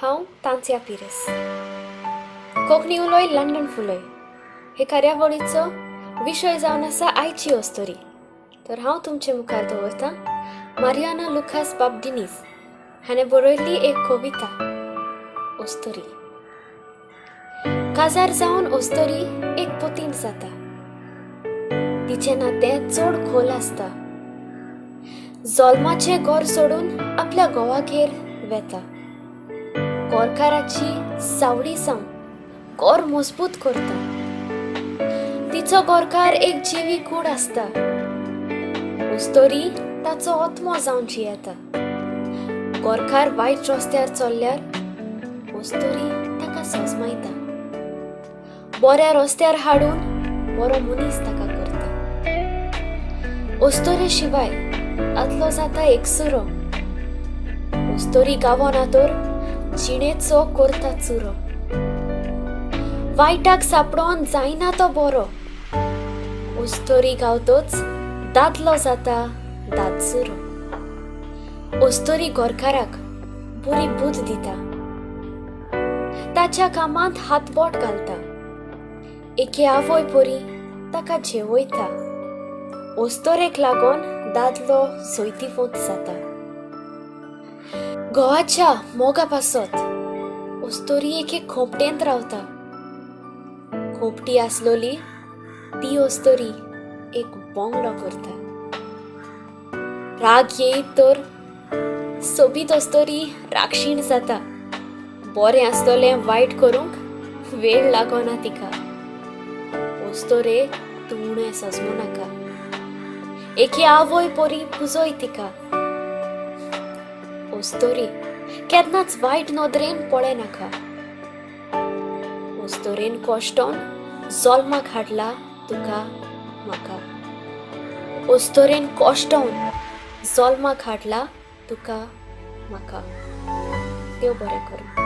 हांव तांत्या पिरेस. कोंकणी उलोय लंडन फुलोय हे कार्यावळीचो विशय जावन आसा आयची ओस्तोरी. तर हांव तुमचे मुखार दवरतां मारियाना लुकास बाबडिनीस हाणें बरयल्ली एक कविता ओस्तोरी. काजार जावन ओस्तोरी एक पोतीन जाता. तिचें नातें चड खोल आसता. जल्माचें घर सोडून आपल्या घोवागेर वेता. गोरकाराची सावळी सावन गोर मजबूत करता. तिचो गोरकार एक जिवी कूड आसता. ओस्तोरी ताचो आत्मो जावन जियेता. गोरकार वायट रस्त्यार चल्ल्यार ओस्तोरी ताका सोजमायता. बऱ्या रस्त्यार हाडून बरो मनीस ताका करता. ओस्तोरे शिवाय आदलो जाता एकसुरो. ओस्तोरी गावोना तर जिणेचो करता चुरो. वायटाक सापडोन जायना तो बरो. ओस्तोरी गावतोच दादलो जाता दादसुरो. ओस्तोरी गोरकाराक बरी बूद दिता. ताच्या कामांत हातबोट घालता. एके आवय परी ताका जेवयता. ओस्तोरेक लागोन दादलो सोयतीफोत जाता. घोवाच्या मोगा पासत ओस्तोरी एके खोपटेंत रावता. खोपटी आसलोली ती ओस्तोरी एक बोंगडो करता. राग येयत तर सोबीत ओस्तोरी रागशीण जाता. बरें आसतलें वायट करूंक वेळ लागोना तिका. ओस्तोरेक तूं उणें सजमू नाका. एके आवय परी पुजोय तिका. ओस्तोरी केन्नाच वायट नदरेन पळे नाका. ओस्तोरेन कोश्टोन जल्माक हाडला तुका म्हाका. ओस्तोरेन कोश्टोन जल्माक हाडला तुका म्हाका. देव बरें करूं.